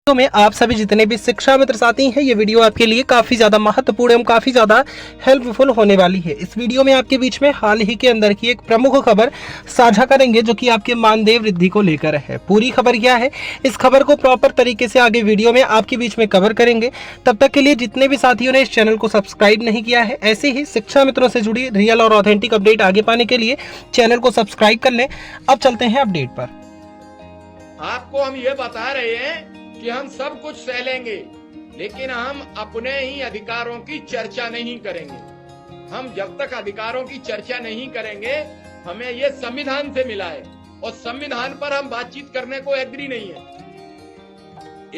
Video में आप सभी जितने भी शिक्षा मित्र साथी हैं, ये वीडियो आपके लिए काफी ज्यादा महत्वपूर्ण एवं काफी ज्यादा हेल्पफुल होने वाली है। इस वीडियो में आपके बीच में हाल ही के अंदर की एक प्रमुख खबर साझा करेंगे जो कि आपके मानदेय वृद्धि को लेकर है। पूरी खबर क्या है, इस खबर को प्रॉपर तरीके से आगे वीडियो में आपके बीच में कवर करेंगे। तब तक के लिए जितने भी साथियों ने इस चैनल को सब्सक्राइब नहीं किया है, ऐसे ही शिक्षा मित्रों से जुड़ी रियल और ऑथेंटिक अपडेट आगे पाने के लिए चैनल को सब्सक्राइब कर लें। अब चलते हैं अपडेट पर। आपको हम ये बता रहे हैं कि हम सब कुछ सह लेंगे, लेकिन हम अपने ही अधिकारों की चर्चा नहीं करेंगे। हम जब तक अधिकारों की चर्चा नहीं करेंगे, हमें ये संविधान से मिला है और संविधान पर हम बातचीत करने को एग्री नहीं है।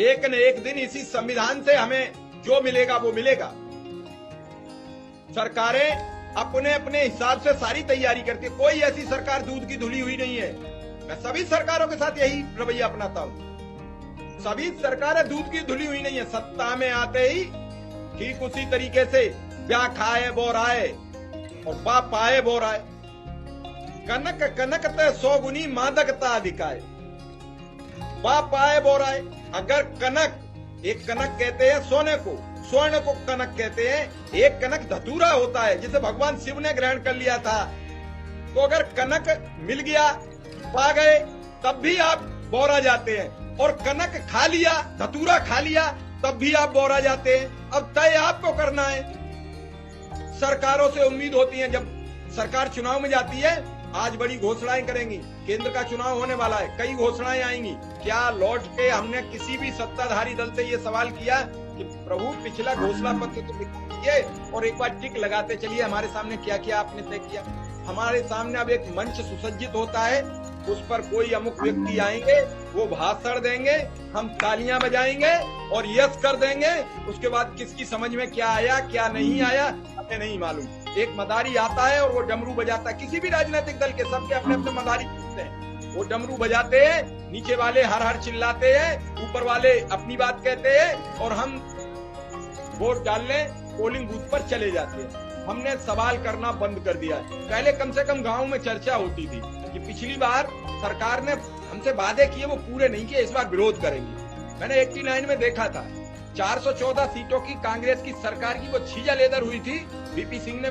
एक न एक दिन इसी संविधान से हमें जो मिलेगा वो मिलेगा। सरकारें अपने अपने हिसाब से सारी तैयारी करती है। कोई ऐसी सरकार दूध की धुली हुई नहीं है। मैं सभी सरकारों के साथ यही रवैया अपनाता हूं। सभी सरकारें दूध की धुली हुई नहीं है। सत्ता में आते ही ठीक उसी तरीके से ब्याह खाए बोराए और बाप पाए बोराए। कनक कनक ते 100 गुनी मादकता अधिकाए, बाप पाए बोराए। अगर कनक, एक कनक कहते हैं सोने को, स्वर्ण को कनक कहते हैं। एक कनक धतूरा होता है जिसे भगवान शिव ने ग्रहण कर लिया था। तो अगर कनक मिल गया, पा गए, तब भी आप बोरा जाते हैं, और कनक खा लिया, धतूरा खा लिया, तब भी आप बोरा जाते हैं। अब तय आपको करना है। सरकारों से उम्मीद होती है, जब सरकार चुनाव में जाती है, आज बड़ी घोषणाएं करेंगी, केंद्र का चुनाव होने वाला है, कई घोषणाएं आएंगी। क्या लौट के हमने किसी भी सत्ताधारी दल से ये सवाल किया कि प्रभु पिछला घोषणा पत्र तो लिख दीजिए और एक बार टिक लगाते चलिए हमारे सामने क्या क्या आपने तय किया। हमारे सामने अब एक मंच सुसज्जित होता है, उस पर कोई अमुक व्यक्ति आएंगे, वो भाषण देंगे, हम तालियां बजाएंगे और यस कर देंगे। उसके बाद किसकी समझ में क्या आया क्या नहीं आया हमें नहीं मालूम। एक मदारी आता है और वो डमरू बजाता है। किसी भी राजनीतिक दल के सबके अपने अपने मदारी होते हैं। वो डमरू बजाते हैं, नीचे वाले हर हर चिल्लाते हैं, ऊपर वाले अपनी बात कहते हैं और हम वोट डालने पोलिंग बूथ पर चले जाते हैं। हमने सवाल करना बंद कर दिया है। पहले कम से कम गांव में चर्चा होती थी कि पिछली बार सरकार ने हमसे वादे किए वो पूरे नहीं किए, इस बार विरोध करेंगे। मैंने 89 में देखा था 414 सीटों की कांग्रेस की सरकार की वो छीजा लेदर हुई थी। वीपी सिंह ने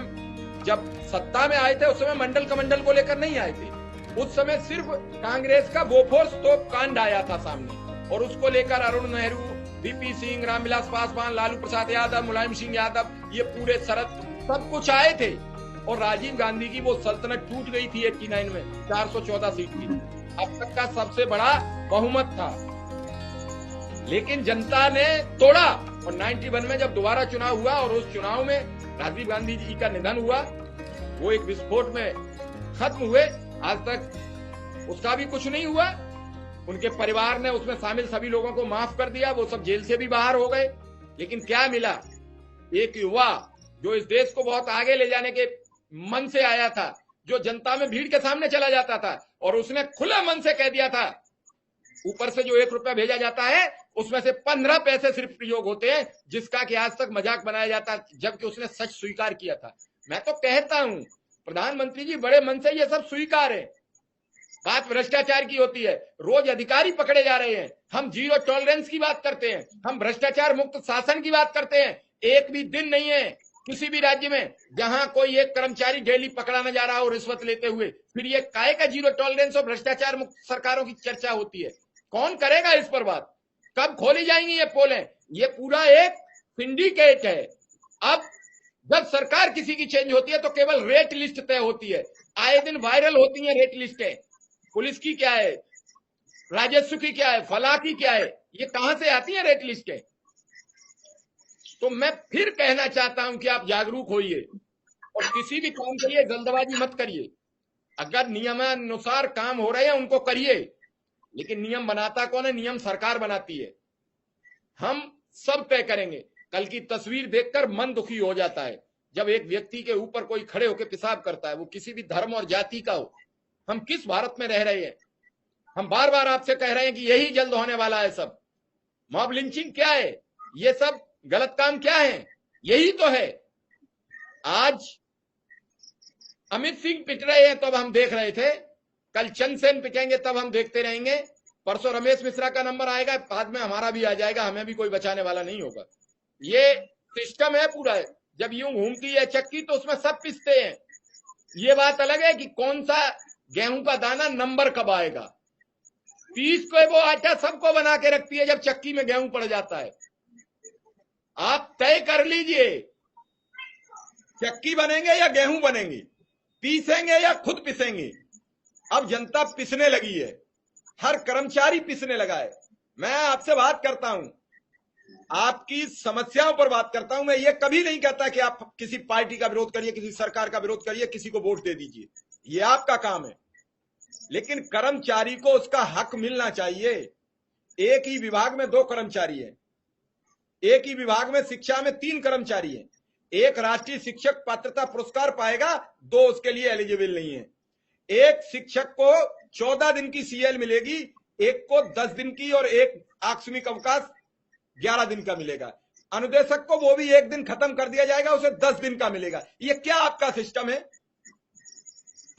जब सत्ता में आए थे उस समय मंडल कमंडल को लेकर नहीं आए थे। उस समय सिर्फ कांग्रेस का बोफोर्स तोप कांड आया था सामने, और उसको लेकर अरुण नेहरू, वीपी सिंह, रामविलास पासवान, लालू प्रसाद यादव, मुलायम सिंह यादव, ये पूरे शरद सब कुछ आए थे। और राजीव गांधी की वो सल्तनत टूट गई थी 89 में 414 सीट की। अब तक का सबसे बड़ा बहुमत था, लेकिन जनता ने तोड़ा। और 91 में जब दोबारा चुनाव हुआ और उस चुनाव में राजीव गांधी जी का निधन हुआ, वो एक विस्फोट में खत्म हुए। आज तक उसका भी कुछ नहीं हुआ। उनके परिवार ने उसमें शामिल सभी लोगों को माफ कर दिया, वो सब जेल से भी बाहर हो गए। लेकिन क्या मिला? एक युवा जो इस देश को बहुत आगे ले जाने के मन से आया था, जो जनता में भीड़ के सामने चला जाता था और उसने खुला मन से कह दिया था, ऊपर से जो 1 रुपया भेजा जाता है उसमें से 15 पैसे सिर्फ प्रयोग होते हैं, जिसका कि आज तक मजाक बनाया जाता, जबकि उसने सच स्वीकार किया था। मैं तो कहता हूं प्रधानमंत्री जी बड़े मन से ये सब स्वीकार है। बात भ्रष्टाचार की होती है, रोज अधिकारी पकड़े जा रहे हैं। हम जीरो टॉलरेंस की बात करते हैं, हम भ्रष्टाचार मुक्त शासन की बात करते हैं। एक भी दिन नहीं है किसी भी राज्य में जहां कोई एक कर्मचारी डेली पकड़ा न जा रहा हो रिश्वत लेते हुए। फिर ये काय का जीरो टॉलरेंस और भ्रष्टाचार मुक्त सरकारों की चर्चा होती है? कौन करेगा इस पर बात? कब खोली जाएंगी ये पोलें? ये पूरा एक सिंडिकेट है। अब जब सरकार किसी की चेंज होती है तो केवल रेट लिस्ट तय होती है। आए दिन वायरल होती है रेट लिस्टें। पुलिस की क्या है, राजस्व की क्या है, फला की क्या है, ये कहां से आती है रेट लिस्टें? तो मैं फिर कहना चाहता हूं कि आप जागरूक होइए और किसी भी काम के लिए जल्दबाजी मत करिए। अगर नियमानुसार काम हो रहे हैं उनको करिए, लेकिन नियम बनाता कौन है? नियम सरकार बनाती है। हम सब तय करेंगे। कल की तस्वीर देखकर मन दुखी हो जाता है जब एक व्यक्ति के ऊपर कोई खड़े होकर पेशाब करता है, वो किसी भी धर्म और जाति का हो। हम किस भारत में रह रहे हैं? हम बार बार आपसे कह रहे हैं कि यही जल्द होने वाला है। सब मॉब लिंचिंग क्या है, ये सब गलत काम क्या है? यही तो है। आज अमित सिंह पिट रहे हैं तब हम देख रहे थे, कल चंद्रसेन पिटेंगे तब हम देखते रहेंगे। परसों रमेश मिश्रा का नंबर आएगा, बाद में हमारा भी आ जाएगा, हमें भी कोई बचाने वाला नहीं होगा। ये सिस्टम है पूरा। जब यूं घूमती है चक्की तो उसमें सब पिसते हैं। ये बात अलग है कि कौन सा गेहूं का दाना नंबर कब आएगा। पीस को वो आटा सबको बना के रखती है जब चक्की में गेहूं पड़ जाता है। आप तय कर लीजिए, चक्की बनेंगे या गेहूं बनेंगे, पीसेंगे या खुद पिसेंगे। अब जनता पिसने लगी है, हर कर्मचारी पिसने लगा है। मैं आपसे बात करता हूं, आपकी समस्याओं पर बात करता हूं। मैं ये कभी नहीं कहता कि आप किसी पार्टी का विरोध करिए, किसी सरकार का विरोध करिए, किसी को वोट दे दीजिए, ये आपका काम है। लेकिन कर्मचारी को उसका हक मिलना चाहिए। एक ही विभाग में 2 कर्मचारी है, एक ही विभाग में शिक्षा में 3 कर्मचारी है। एक राष्ट्रीय शिक्षक पात्रता पुरस्कार पाएगा, 2 उसके लिए एलिजिबल नहीं है। एक शिक्षक को 14 दिन की सीएल मिलेगी, एक को 10 दिन की और एक आकस्मिक अवकाश 11 दिन का मिलेगा। अनुदेशक को वो भी 1 दिन खत्म कर दिया जाएगा, उसे 10 दिन का मिलेगा। ये क्या आपका सिस्टम है?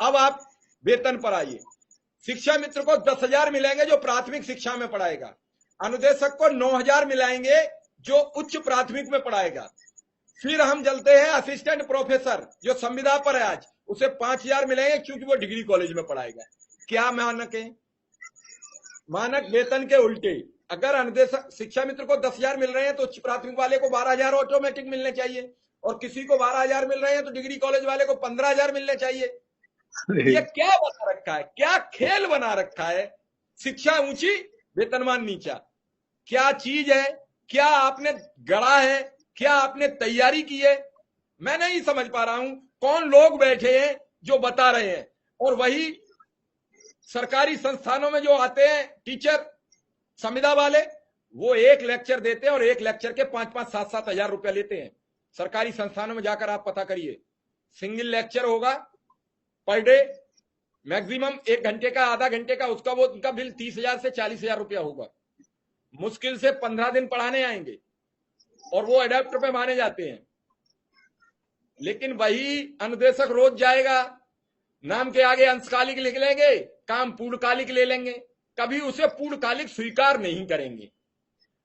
अब आप वेतन पर आइए। शिक्षा मित्र को 10,000 मिलेंगे जो प्राथमिक शिक्षा में पढ़ाएगा, अनुदेशक को 9,000 मिलाएंगे जो उच्च प्राथमिक में पढ़ाएगा। फिर हम चलते हैं असिस्टेंट प्रोफेसर जो संविदा पर है आज, उसे 5,000 मिलेंगे क्योंकि वो डिग्री कॉलेज में पढ़ाएगा। क्या मानक है? मानक वेतन के उल्टे। अगर अनुदेशक शिक्षा मित्र को 10,000 मिल रहे हैं तो उच्च प्राथमिक वाले को 12,000 ऑटोमेटिक मिलने चाहिए, और किसी को 12,000 मिल रहे हैं तो डिग्री कॉलेज वाले को 15,000 मिलने चाहिए। ये क्या बना रखा है, क्या खेल बना रखा है? शिक्षा ऊंची, वेतनमान नीचा। क्या चीज है? क्या आपने गढ़ा है? क्या आपने तैयारी की है? मैं नहीं समझ पा रहा हूं। कौन लोग बैठे हैं जो बता रहे हैं, और वही सरकारी संस्थानों में जो आते हैं टीचर संविदा वाले, वो एक लेक्चर देते हैं और एक लेक्चर के 5-5, 7-7 हजार रुपया लेते हैं। सरकारी संस्थानों में जाकर आप पता करिए, सिंगल लेक्चर होगा पर डे, मैक्सिमम 1 घंटे का, आधा घंटे का, उसका वो उनका बिल 30,000 से 40,000 रुपया होगा। मुश्किल से 15 दिन पढ़ाने आएंगे और वो एडेप्टर पे माने जाते हैं। लेकिन वही अनुदेशक रोज जाएगा, नाम के आगे अंशकालिक लिख लेंगे, काम पूर्णकालिक ले लेंगे, कभी उसे पूर्णकालिक स्वीकार नहीं करेंगे।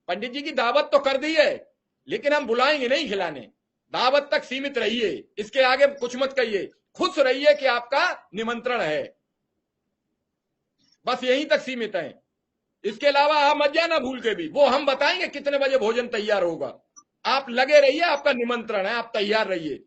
पंडित जी की दावत तो कर दी है, लेकिन हम बुलाएंगे नहीं खिलाने। दावत तक सीमित रहिए, इसके आगे कुछ मत कहिए, खुश रहिए कि आपका निमंत्रण है, बस यहीं तक सीमित है। इसके अलावा आप मत जाना भूल के भी, वो हम बताएंगे कितने बजे भोजन तैयार होगा। आप लगे रहिए, आपका निमंत्रण है, आप तैयार रहिए।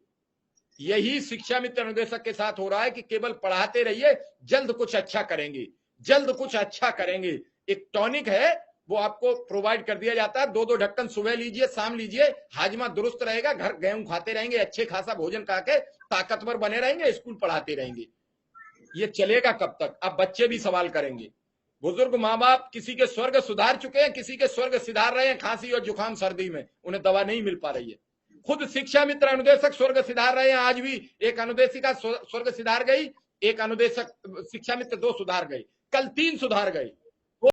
यही शिक्षा मित्र अनुदेशक के साथ हो रहा है कि केवल पढ़ाते रहिए, जल्द कुछ अच्छा करेंगे, जल्द कुछ अच्छा करेंगे। एक टॉनिक है, वो आपको प्रोवाइड कर दिया जाता है, 2-2 ढक्कन सुबह लीजिए, शाम लीजिए, हाजमा दुरुस्त रहेगा, घर गेहूं खाते रहेंगे, अच्छे खासा भोजन खा के ताकतवर बने रहेंगे, स्कूल पढ़ाते रहेंगे। ये चलेगा कब तक? अब बच्चे भी सवाल करेंगे। बुजुर्ग माँ बाप किसी के स्वर्ग सुधार चुके हैं, किसी के स्वर्ग सिधार रहे हैं, खांसी और जुकाम सर्दी में, उन्हें दवा नहीं मिल पा रही है। खुद शिक्षा मित्र अनुदेशक स्वर्ग सिधार रहे हैं, आज भी एक अनुदेशिका स्वर्ग सिधार गई, एक अनुदेशक शिक्षा मित्र 2 सुधार गई, कल 3 सुधार गए।